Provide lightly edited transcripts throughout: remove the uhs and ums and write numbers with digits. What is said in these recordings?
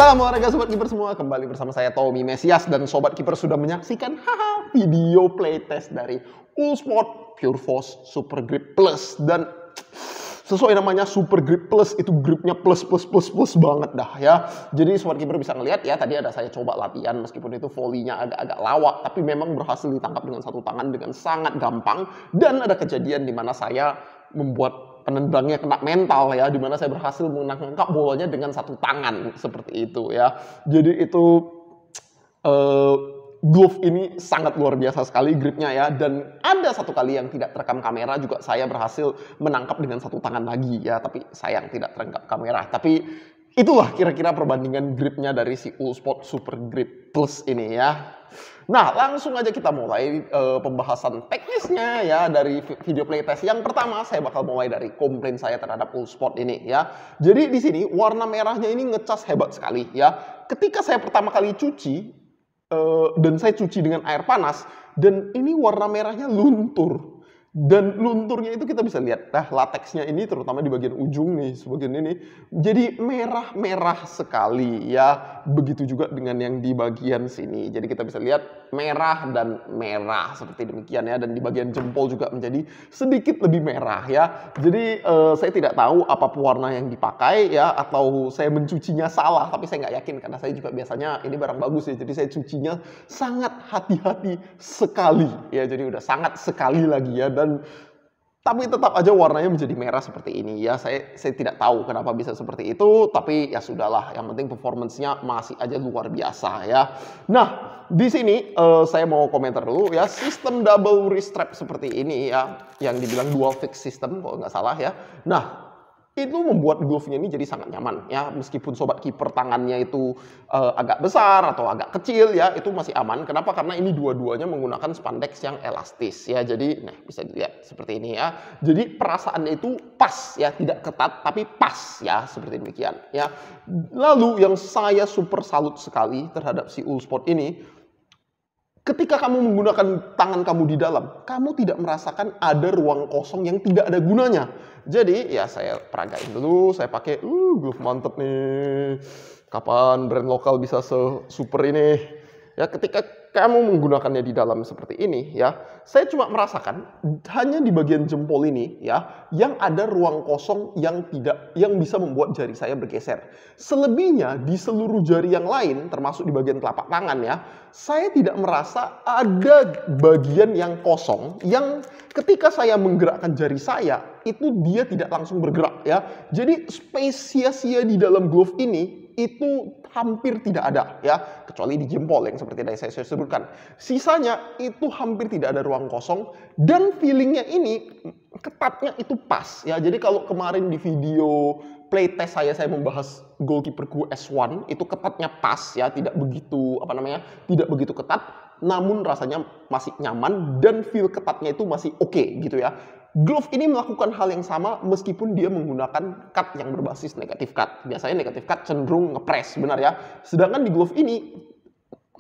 Salam olahraga Sobat Kiper semua, kembali bersama saya Tommy Mesias dan Sobat Kiper sudah menyaksikan video playtest dari Uhlsport Pure Force Super Grip Plus. Dan sesuai namanya Super Grip Plus, itu gripnya plus banget dah ya. Jadi Sobat Kiper bisa ngelihat ya, tadi ada saya coba latihan meskipun itu volley-nya agak-agak lawak, tapi memang berhasil ditangkap dengan satu tangan dengan sangat gampang. Dan ada kejadian di mana saya membuat penendangnya kena mental ya, dimana saya berhasil menangkap bolanya dengan satu tangan seperti itu ya. Jadi itu glove ini sangat luar biasa sekali gripnya ya, dan ada satu kali yang tidak terekam kamera juga saya berhasil menangkap dengan satu tangan lagi ya, tapi sayang tidak terekam kamera. Tapi itulah kira-kira perbandingan gripnya dari si Uhlsport Super Grip Plus ini ya. Nah, langsung aja kita mulai pembahasan teknisnya ya dari video playtest. Yang pertama, saya bakal mulai dari komplain saya terhadap Uhlsport ini ya. Jadi di sini warna merahnya ini ngecas hebat sekali ya. Ketika saya pertama kali cuci dan saya cuci dengan air panas, dan ini warna merahnya luntur. Dan lunturnya itu kita bisa lihat, nah lateksnya ini terutama di bagian ujung nih, sebagian ini, jadi merah-merah sekali ya. Begitu juga dengan yang di bagian sini, jadi kita bisa lihat merah dan merah seperti demikian ya. Dan di bagian jempol juga menjadi sedikit lebih merah ya. Jadi saya tidak tahu apa pewarna yang dipakai ya, atau saya mencucinya salah, tapi saya nggak yakin karena saya juga biasanya ini barang bagus ya, jadi saya cucinya sangat hati-hati sekali ya. Jadi udah sangat sekali lagi ya. Dan tapi tetap aja warnanya menjadi merah seperti ini ya. Saya tidak tahu kenapa bisa seperti itu, tapi ya sudahlah, yang penting performance-nya masih aja luar biasa ya. Nah, di sini saya mau komentar dulu ya, sistem double wrist strap seperti ini ya, yang dibilang dual fix system kalau nggak salah ya. Nah, itu membuat glove-nya ini jadi sangat nyaman ya, meskipun Sobat Kiper tangannya itu agak besar atau agak kecil ya, itu masih aman. Kenapa? Karena ini dua-duanya menggunakan spandex yang elastis ya. Jadi nah, bisa dilihat seperti ini ya. Jadi perasaannya itu pas ya, tidak ketat tapi pas ya, seperti demikian ya. Lalu yang saya super salut sekali terhadap si Uhlsport ini, ketika kamu menggunakan tangan kamu di dalam, kamu tidak merasakan ada ruang kosong yang tidak ada gunanya. Jadi ya saya peragain dulu, saya pakai glove mantep nih. Kapan brand lokal bisa se-super ini? Ya, ketika kamu menggunakannya di dalam seperti ini ya, saya cuma merasakan hanya di bagian jempol ini ya, yang ada ruang kosong yang bisa membuat jari saya bergeser. Selebihnya di seluruh jari yang lain, termasuk di bagian telapak tangan ya, saya tidak merasa ada bagian yang kosong yang ketika saya menggerakkan jari saya itu dia tidak langsung bergerak ya. Jadi space sia-sia di dalam glove ini itu hampir tidak ada ya, kecuali di jempol yang seperti tadi saya sebutkan. Sisanya itu hampir tidak ada ruang kosong, dan feelingnya ini ketatnya itu pas ya. Jadi kalau kemarin di video playtest saya membahas goalkeeperku S1, itu ketatnya pas ya, tidak begitu tidak begitu ketat, namun rasanya masih nyaman dan feel ketatnya itu masih oke gitu ya. Glove ini melakukan hal yang sama meskipun dia menggunakan cut yang berbasis negatif cut. Biasanya negatif cut cenderung ngepres, benar ya. Sedangkan di glove ini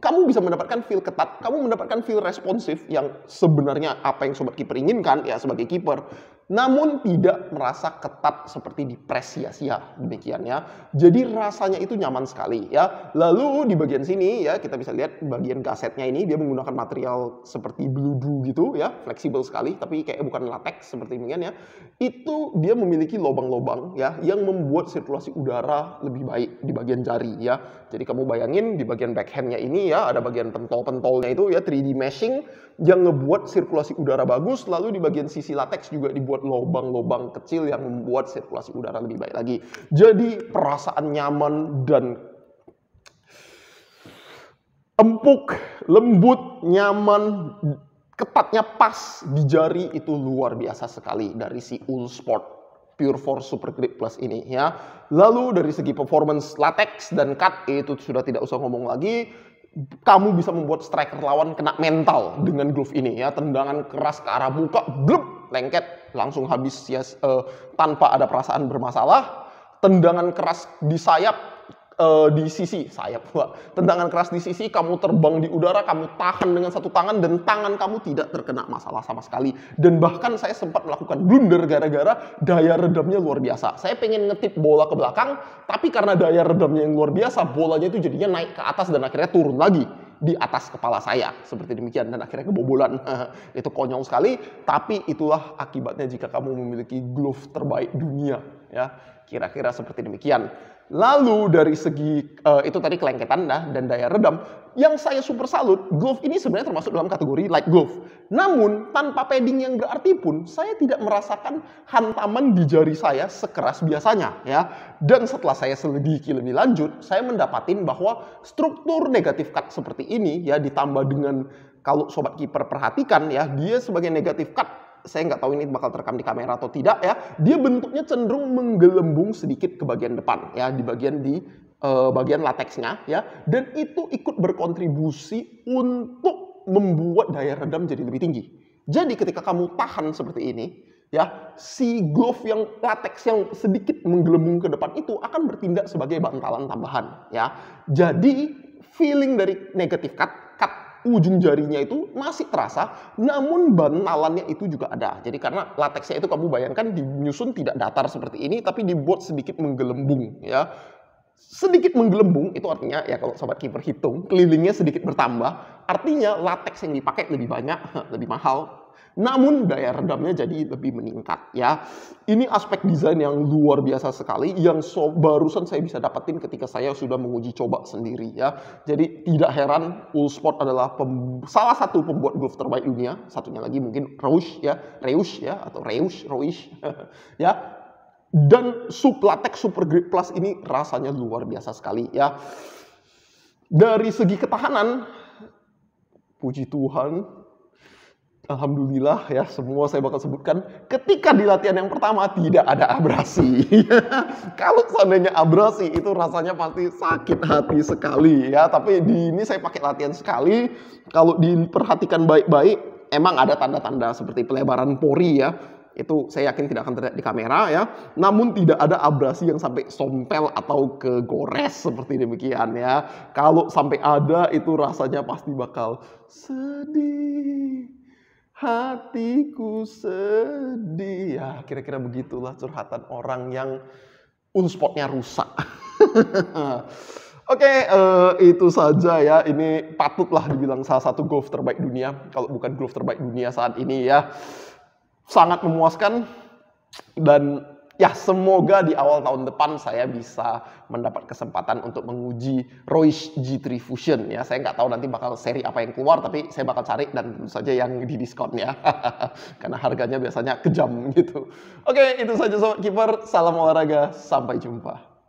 kamu bisa mendapatkan feel ketat, kamu mendapatkan feel responsif yang sebenarnya apa yang Sobat Kiper inginkan ya sebagai kiper, namun tidak merasa ketat seperti di press sia-sia demikian ya. Jadi rasanya itu nyaman sekali ya. Lalu di bagian sini ya, kita bisa lihat bagian gasetnya ini dia menggunakan material seperti beludu gitu ya, fleksibel sekali tapi kayak bukan latex seperti demikian ya. Itu dia memiliki lubang-lubang ya yang membuat sirkulasi udara lebih baik di bagian jari ya. Jadi kamu bayangin di bagian backhand-nya ini ya, ada bagian pentol-pentolnya itu ya, 3D meshing yang ngebuat sirkulasi udara bagus. Lalu di bagian sisi latex juga dibuat lubang-lubang kecil yang membuat sirkulasi udara lebih baik lagi. Jadi perasaan nyaman dan empuk, lembut, nyaman, ketatnya pas di jari itu luar biasa sekali dari si Uhlsport Pure Force Super Grip Plus ini ya. Lalu dari segi performance latex dan cut itu sudah tidak usah ngomong lagi. Kamu bisa membuat striker lawan kena mental dengan glove ini ya. Tendangan keras ke arah muka, blub, lengket, langsung habis ya, tanpa ada perasaan bermasalah. Tendangan keras di sayap, di sisi sayap pula. Tendangan keras di sisi, kamu terbang di udara, kamu tahan dengan satu tangan dan tangan kamu tidak terkena masalah sama sekali. Dan bahkan saya sempat melakukan blunder gara-gara daya redamnya luar biasa. Saya pengen ngetip bola ke belakang, tapi karena daya redamnya yang luar biasa, bolanya itu jadinya naik ke atas dan akhirnya turun lagi di atas kepala saya. Seperti demikian dan akhirnya kebobolan. Itu konyol sekali, tapi itulah akibatnya jika kamu memiliki glove terbaik dunia, ya. Kira-kira seperti demikian. Lalu dari segi itu tadi kelengketan dan daya redam, yang saya super salut, glove ini sebenarnya termasuk dalam kategori light glove. Namun tanpa padding yang berarti pun saya tidak merasakan hantaman di jari saya sekeras biasanya, ya. Dan setelah saya selidiki lebih lanjut, saya mendapatin bahwa struktur negatif cut seperti ini ya ditambah dengan kalau sobat kiper perhatikan ya, dia sebagai negatif cut, saya nggak tahu ini bakal terekam di kamera atau tidak ya, dia bentuknya cenderung menggelembung sedikit ke bagian depan ya, di bagian lateksnya ya, dan itu ikut berkontribusi untuk membuat daya redam jadi lebih tinggi. Jadi ketika kamu tahan seperti ini ya, si glove yang lateks yang sedikit menggelembung ke depan itu akan bertindak sebagai bantalan tambahan ya. Jadi feeling dari negative cut ujung jarinya itu masih terasa, namun bantalannya itu juga ada. Jadi karena lateksnya itu kamu bayangkan dinyusun tidak datar seperti ini, tapi dibuat sedikit menggelembung ya. Sedikit menggelembung itu artinya ya kalau sobat kiper hitung, kelilingnya sedikit bertambah, artinya lateks yang dipakai lebih banyak, lebih mahal. Namun daya redamnya jadi lebih meningkat ya. Ini aspek desain yang luar biasa sekali yang barusan saya bisa dapetin ketika saya sudah menguji coba sendiri ya. Jadi tidak heran Uhlsport adalah salah satu pembuat glove terbaik dunia. Satunya lagi mungkin Roush ya atau Roush ya. Dan latex Super Grip Plus ini rasanya luar biasa sekali ya. Dari segi ketahanan, puji Tuhan, alhamdulillah ya, semua saya bakal sebutkan. Ketika di latihan yang pertama tidak ada abrasi. Kalau seandainya abrasi itu rasanya pasti sakit hati sekali ya. Tapi di ini saya pakai latihan sekali. Kalau diperhatikan baik-baik, emang ada tanda-tanda seperti pelebaran pori ya. Itu saya yakin tidak akan terlihat di kamera ya. Namun tidak ada abrasi yang sampai sompel atau kegores seperti demikian ya. Kalau sampai ada itu rasanya pasti bakal sedih. Hatiku sedih. Ya, kira-kira begitulah curhatan orang yang Uhlsportnya rusak. Oke, itu saja ya. Ini patutlah dibilang salah satu golf terbaik dunia. Kalau bukan golf terbaik dunia saat ini ya. Sangat memuaskan. Dan ya semoga di awal tahun depan saya bisa mendapat kesempatan untuk menguji Roush G3 Fusion ya. Saya nggak tahu nanti bakal seri apa yang keluar, tapi saya bakal cari dan tentu saja yang di diskon ya. Karena harganya biasanya kejam gitu. Oke, itu saja sobat kiper. Salam olahraga, sampai jumpa.